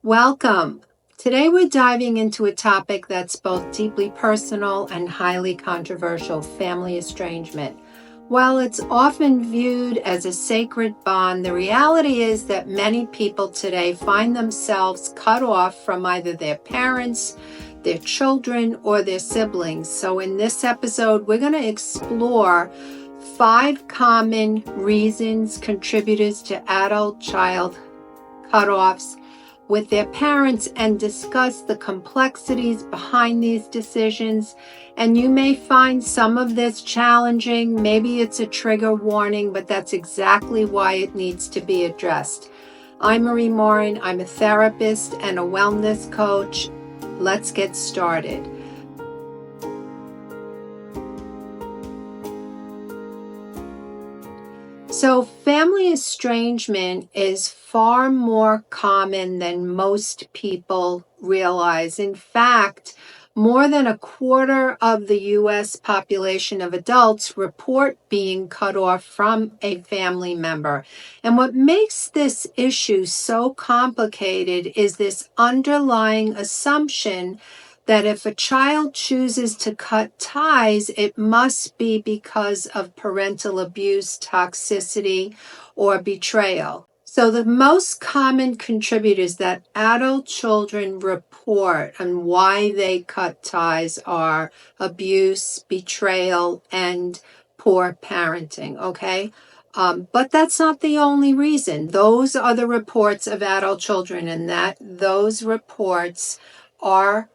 Welcome. Today we're diving into a topic that's both deeply personal and highly controversial: family estrangement. While it's often viewed as a sacred bond, the reality is that many people today find themselves cut off from either their parents, their children, or their siblings. So in this episode, we're going to explore 5 common reasons, contributors to adult-child cutoffs with their parents, and discuss the complexities behind these decisions. And you may find some of this challenging. Maybe it's a trigger warning, but that's exactly why it needs to be addressed. I'm Marie Morin. I'm a therapist and a wellness coach. Let's get started. So family estrangement is far more common than most people realize. In fact, more than a quarter of the U.S. population of adults report being cut off from a family member. And what makes this issue so complicated is this underlying assumption that if a child chooses to cut ties, it must be because of parental abuse, toxicity, or betrayal. So the most common contributors that adult children report on why they cut ties are abuse, betrayal, and poor parenting, okay? But that's not the only reason. Those are the reports of adult children, and those reports are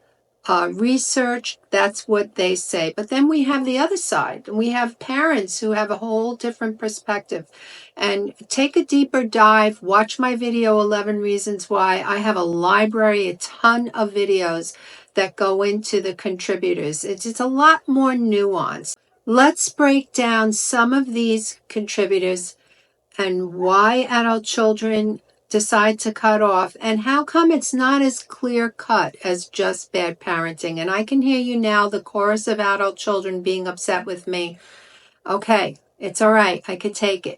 research. That's what they say. But then we have the other side. We have parents who have a whole different perspective. And take a deeper dive. Watch my video, 11 Reasons Why. I have a library, a ton of videos that go into the contributors. It's a lot more nuanced. Let's break down some of these contributors and why adult children decide to cut off, and how come it's not as clear cut as just bad parenting. And I can hear you now, the chorus of adult children being upset with me. Okay, it's all right. I could take it.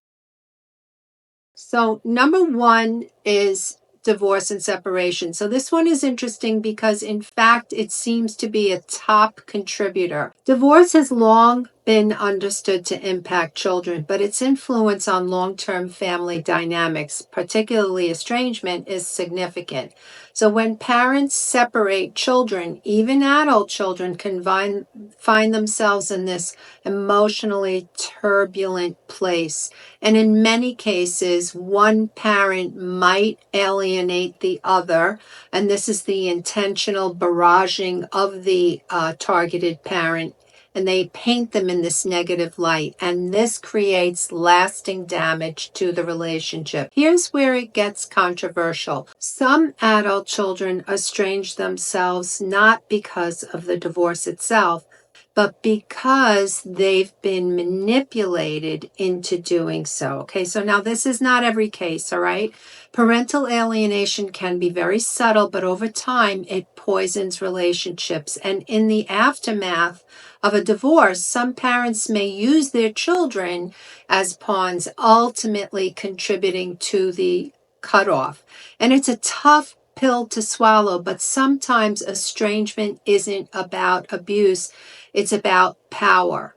So number 1 is divorce and separation. So this one is interesting because in fact it seems to be a top contributor. Divorce has long been understood to impact children, but its influence on long-term family dynamics, particularly estrangement, is significant. So when parents separate, children, even adult children, can find themselves in this emotionally turbulent place. And in many cases, one parent might alienate the other, and this is the intentional barraging of the targeted parent, and they paint them in this negative light, and this creates lasting damage to the relationship. Here's where it gets controversial. Some adult children estrange themselves not because of the divorce itself, but because they've been manipulated into doing so. Okay, so now this is not every case, all right? Parental alienation can be very subtle, but over time it poisons relationships. And in the aftermath of a divorce, some parents may use their children as pawns, ultimately contributing to the cutoff. And it's a tough pill to swallow, but sometimes estrangement isn't about abuse, it's about power.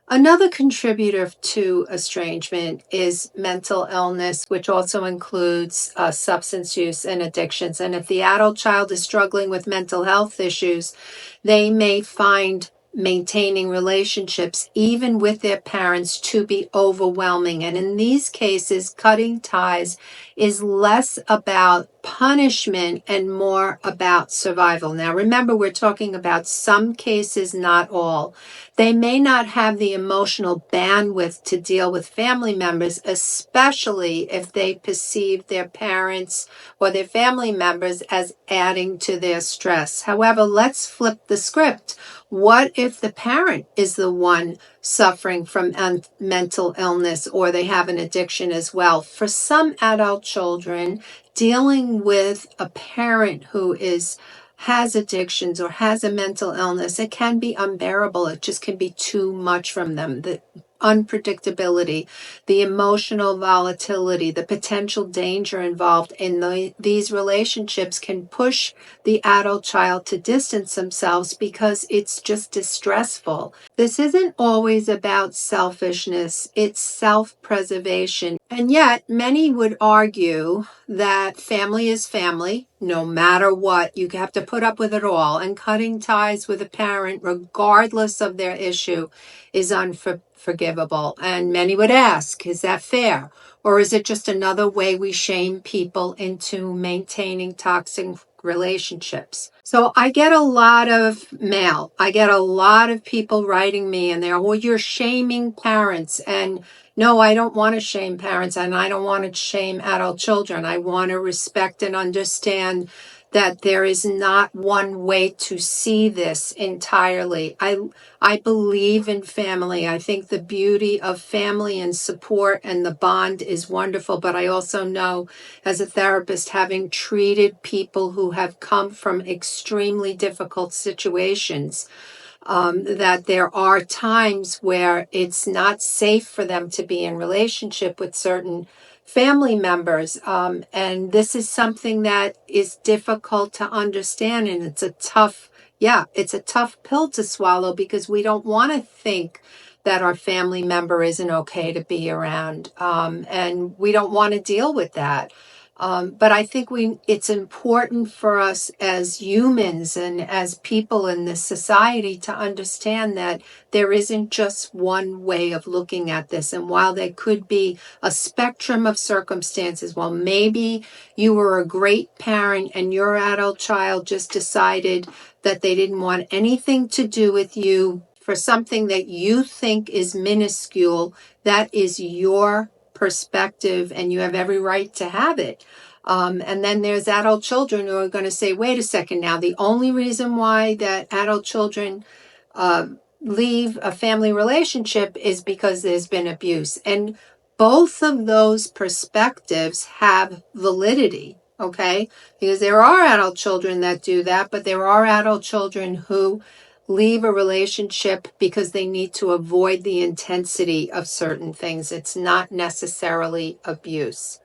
Another contributor to estrangement is mental illness, which also includes substance use and addictions. And if the adult child is struggling with mental health issues, they may find maintaining relationships, even with their parents, to be overwhelming. And in these cases, cutting ties is less about punishment and more about survival. Now, remember, we're talking about some cases, not all. They may not have the emotional bandwidth to deal with family members, especially if they perceive their parents or their family members as adding to their stress. However, let's flip the script. What if the parent is the one suffering from mental illness, or they have an addiction as well? For some adult children, dealing with a parent who has addictions or has a mental illness, it can be unbearable. It just can be too much from them. unpredictability, the emotional volatility, the potential danger involved in these relationships can push the adult child to distance themselves because it's just distressful. This isn't always about selfishness, it's self-preservation. And yet, many would argue that family is family, no matter what. You have to put up with it all. And cutting ties with a parent, regardless of their issue, is unforgivable. And many would ask, is that fair? Or is it just another way we shame people into maintaining toxic relationships? So I get a lot of mail. I get a lot of people writing me and they're, well, you're shaming parents. And no, I don't want to shame parents and I don't want to shame adult children. I want to respect and understand that there is not one way to see this entirely. I believe in family. I think the beauty of family and support and the bond is wonderful, but I also know as a therapist, having treated people who have come from extremely difficult situations, that there are times where it's not safe for them to be in relationship with certain family members. And this is something that is difficult to understand. And it's a tough pill to swallow because we don't want to think that our family member isn't okay to be around. And we don't want to deal with that. But I think it's important for us as humans and as people in this society to understand that there isn't just one way of looking at this. And while there could be a spectrum of circumstances, well, maybe you were a great parent and your adult child just decided that they didn't want anything to do with you for something that you think is minuscule. That is your perspective and you have every right to have it. And then there's adult children who are going to say, wait a second now, the only reason why that adult children leave a family relationship is because there's been abuse. And both of those perspectives have validity, okay? Because there are adult children that do that, but there are adult children who leave a relationship because they need to avoid the intensity of certain things. It's not necessarily abuse.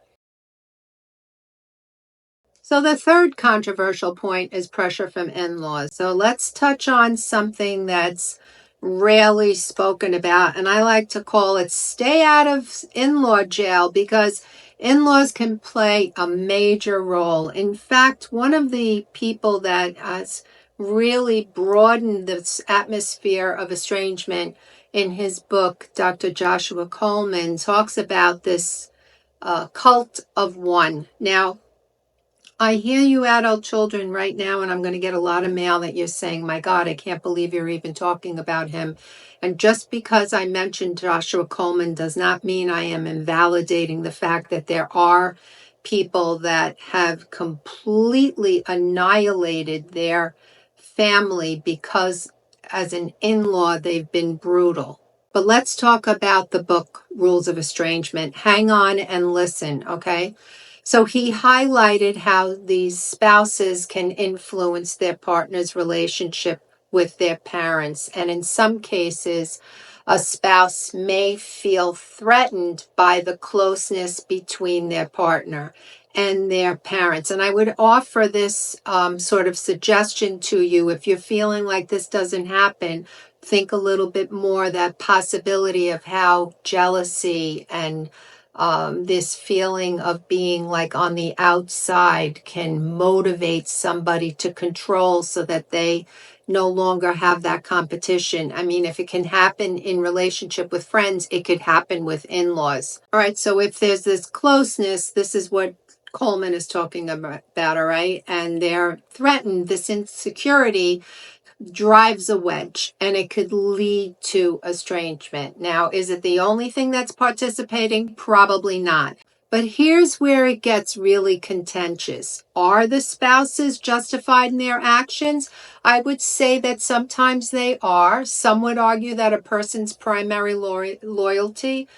So the third controversial point is pressure from in-laws. So let's touch on something that's rarely spoken about, and I like to call it stay out of in-law jail because in-laws can play a major role. In fact, one of the people that has really broadened this atmosphere of estrangement in his book, Dr. Joshua Coleman, talks about this cult of one. Now, I hear you adult children right now, and I'm going to get a lot of mail that you're saying, my God, I can't believe you're even talking about him. And just because I mentioned Joshua Coleman does not mean I am invalidating the fact that there are people that have completely annihilated their family because as an in-law, they've been brutal. But let's talk about the book, Rules of Estrangement. Hang on and listen, okay? So he highlighted how these spouses can influence their partner's relationship with their parents. And in some cases, a spouse may feel threatened by the closeness between their partner and their parents. And I would offer this sort of suggestion to you. If you're feeling like this doesn't happen, think a little bit more that possibility of how jealousy and this feeling of being like on the outside can motivate somebody to control so that they no longer have that competition. I mean, if it can happen in relationship with friends, it could happen with in-laws. All right, so if there's this closeness, this is what Coleman is talking about, all right? And they're threatened, this insecurity drives a wedge and it could lead to estrangement. Now, is it the only thing that's participating? Probably not. But here's where it gets really contentious. Are the spouses justified in their actions? I would say that sometimes they are. Some would argue that a person's primary loyalty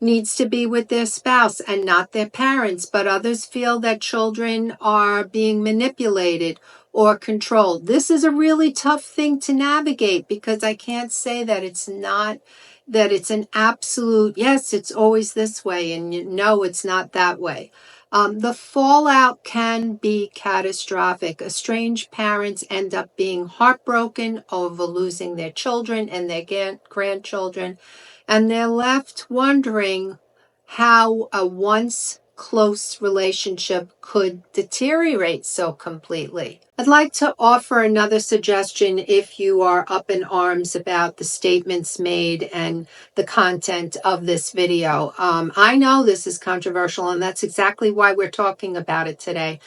needs to be with their spouse and not their parents, but others feel that children are being manipulated or controlled. This is a really tough thing to navigate, because I can't say that it's not, that it's an absolute, yes, it's always this way, and no, it's not that way. The fallout can be catastrophic. Estranged parents end up being heartbroken over losing their children and their grandchildren, and they're left wondering how a once close relationship could deteriorate so completely. I'd like to offer another suggestion if you are up in arms about the statements made and the content of this video. I know this is controversial, and that's exactly why we're talking about it today.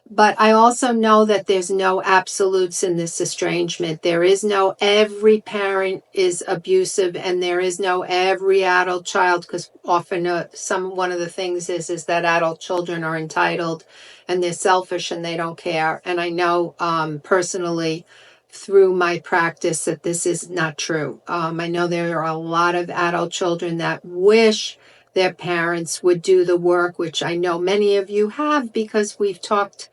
But I also know that there's no absolutes in this estrangement. There is no every parent is abusive, and there is no every adult child, because often one of the things is that adult children are entitled and they're selfish and they don't care. And I know personally through my practice that this is not true. I know there are a lot of adult children that wish their parents would do the work, which I know many of you have, because we've talked,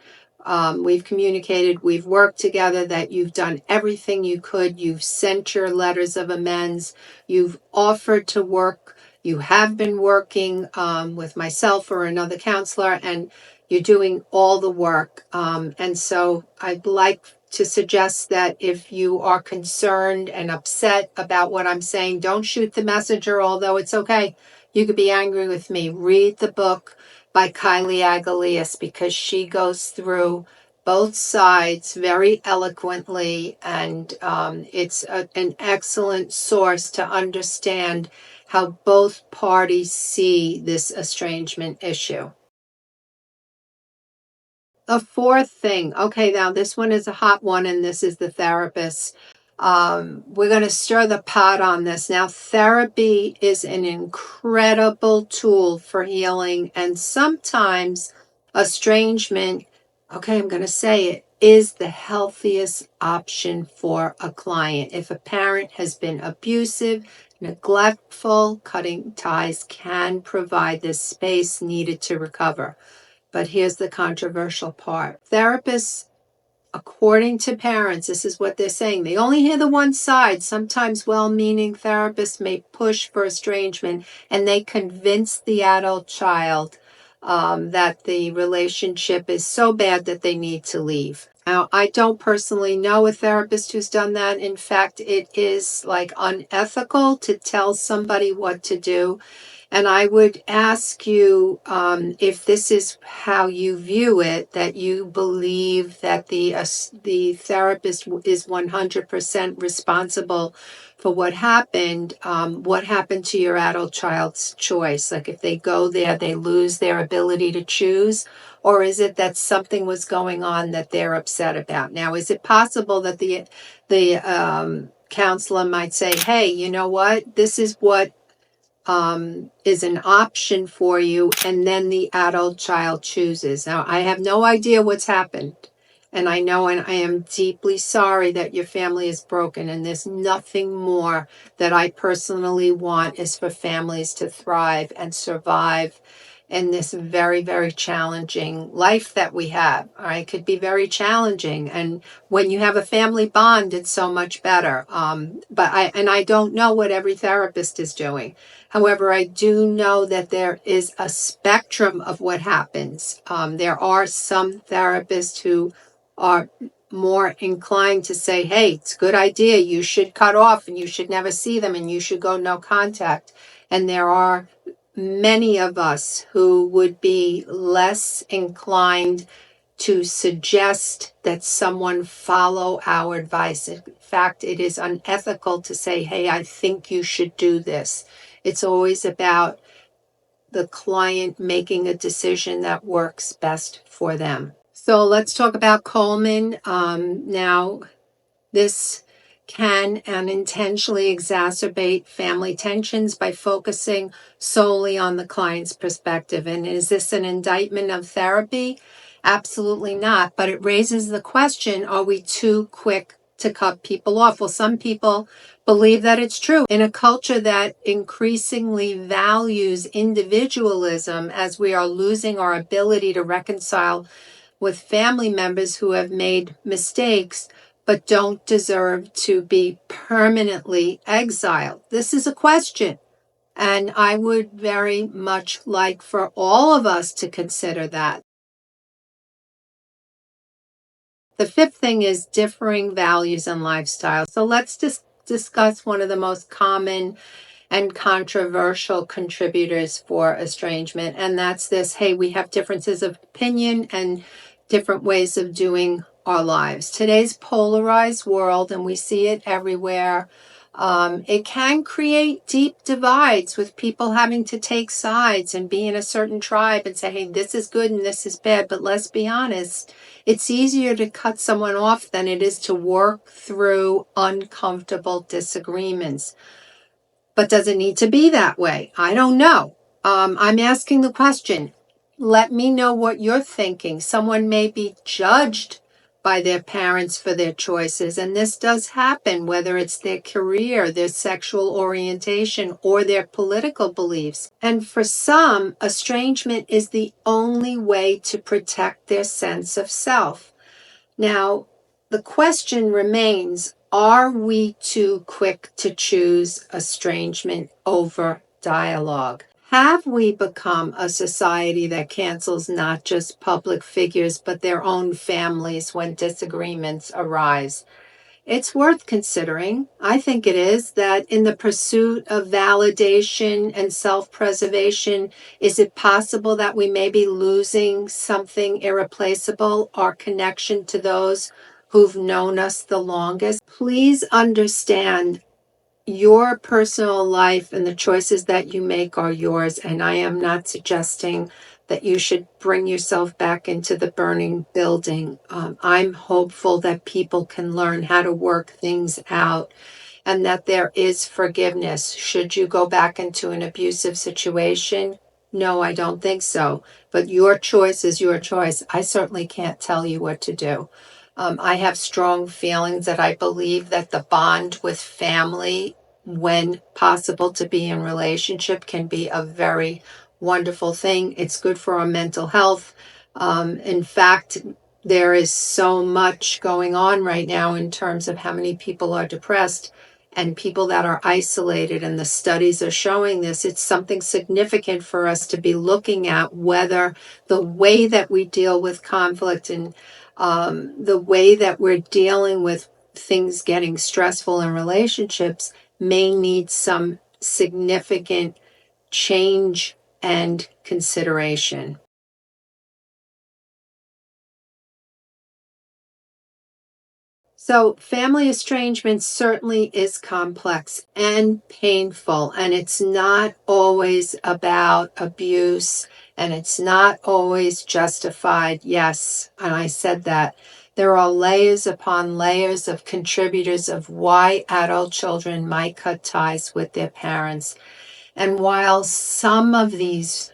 we've communicated, we've worked together, that you've done everything you could. You've sent your letters of amends. You've offered to work. You have been working with myself or another counselor, and you're doing all the work. And so I'd like to suggest that if you are concerned and upset about what I'm saying, don't shoot the messenger, although it's okay. You could be angry with me. Read the book by Kylie Agalias, because she goes through both sides very eloquently, and it's an excellent source to understand how both parties see this estrangement issue. A fourth thing. Okay, now this one is a hot one, and this is the therapist. We're going to stir the pot on this. Now, therapy is an incredible tool for healing, and sometimes estrangement, okay, I'm going to say it, is the healthiest option for a client. If a parent has been abusive, neglectful, cutting ties can provide the space needed to recover. But here's the controversial part. Therapists, according to parents, this is what they're saying. They only hear the one side. Sometimes well-meaning therapists may push for estrangement, and they convince the adult child that the relationship is so bad that they need to leave. Now, I don't personally know a therapist who's done that. In fact, it is like unethical to tell somebody what to do. And I would ask you, if this is how you view it, that you believe that the therapist is 100% responsible for what happened to your adult child's choice. Like if they go there, they lose their ability to choose, or is it that something was going on that they're upset about? Now, is it possible that the counselor might say, hey, you know what, this is what is an option for you, and then the adult child chooses. Now, I have no idea what's happened, and I know, and I am deeply sorry that your family is broken, and there's nothing more that I personally want is for families to thrive and survive in this very, very challenging life that we have. All right, it could be very challenging, and when you have a family bond, it's so much better. But I don't know what every therapist is doing. However, I do know that there is a spectrum of what happens. There are some therapists who are more inclined to say, hey, it's a good idea, you should cut off and you should never see them and you should go no contact. And there are many of us who would be less inclined to suggest that someone follow our advice. In fact, it is unethical to say, hey, I think you should do this. It's always about the client making a decision that works best for them. So let's talk about Coleman. Now, this can unintentionally exacerbate family tensions by focusing solely on the client's perspective. And is this an indictment of therapy? Absolutely not. But it raises the question, are we too quick to cut people off. Well, some people believe that it's true. In a culture that increasingly values individualism, as we are losing our ability to reconcile with family members who have made mistakes but don't deserve to be permanently exiled. This is a question, and I would very much like for all of us to consider that. The fifth thing is differing values and lifestyles. So let's just discuss one of the most common and controversial contributors for estrangement, and that's this: hey, we have differences of opinion and different ways of doing our lives. Today's polarized world, and we see it everywhere, it can create deep divides with people having to take sides and be in a certain tribe and say, hey, this is good and this is bad. But let's be honest, it's easier to cut someone off than it is to work through uncomfortable disagreements. But does it need to be that way? I don't know. I'm asking the question. Let me know what you're thinking. Someone may be judged by their parents for their choices, and this does happen, whether it's their career, their sexual orientation, or their political beliefs. And for some, estrangement is the only way to protect their sense of self. Now, the question remains, are we too quick to choose estrangement over dialogue? Have we become a society that cancels not just public figures, but their own families when disagreements arise? It's worth considering. I think it is, that in the pursuit of validation and self-preservation, is it possible that we may be losing something irreplaceable, our connection to those who've known us the longest? Please understand, your personal life and the choices that you make are yours, and I am not suggesting that you should bring yourself back into the burning building. I'm hopeful that people can learn how to work things out and that there is forgiveness. Should you go back into an abusive situation? No, I don't think so. But your choice is your choice. I certainly can't tell you what to do. I have strong feelings that I believe that the bond with family, when possible to be in relationship, can be a very wonderful thing. It's good for our mental health. In fact, there is so much going on right now in terms of how many people are depressed and people that are isolated, and the studies are showing this. It's something significant for us to be looking at, whether the way that we deal with conflict and the way that we're dealing with things getting stressful in relationships may need some significant change and consideration. So, family estrangement certainly is complex and painful, and it's not always about abuse, and it's not always justified. Yes, and I said that. There are layers upon layers of contributors of why adult children might cut ties with their parents. And while some of these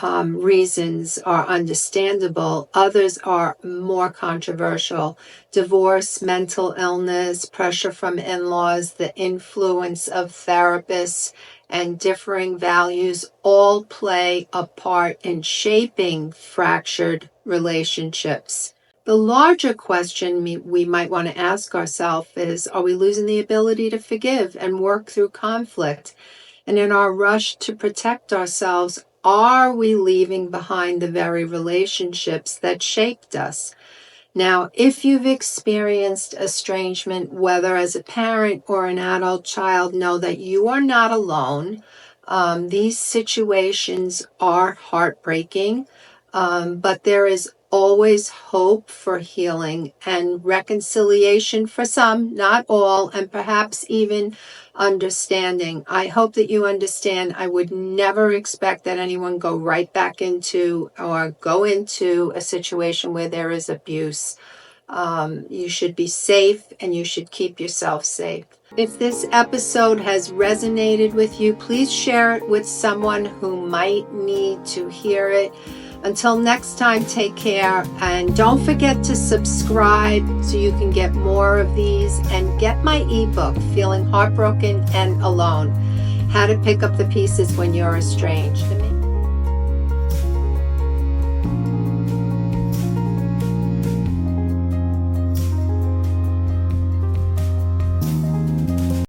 reasons are understandable, others are more controversial. Divorce, mental illness, pressure from in-laws, the influence of therapists, and differing values all play a part in shaping fractured relationships. The larger question we might want to ask ourselves is, are we losing the ability to forgive and work through conflict? And in our rush to protect ourselves, are we leaving behind the very relationships that shaped us? Now, if you've experienced estrangement, whether as a parent or an adult child, know that you are not alone. These situations are heartbreaking, but there is always hope for healing and reconciliation for some, not all, and perhaps even understanding. I hope that you understand. I would never expect that anyone go right back into or go into a situation where there is abuse. You should be safe and you should keep yourself safe. If this episode has resonated with you, please share it with someone who might need to hear it. Until next time, take care, and don't forget to subscribe so you can get more of these, and get my ebook, Feeling Heartbroken and Alone, How to Pick Up the Pieces When You're Estranged.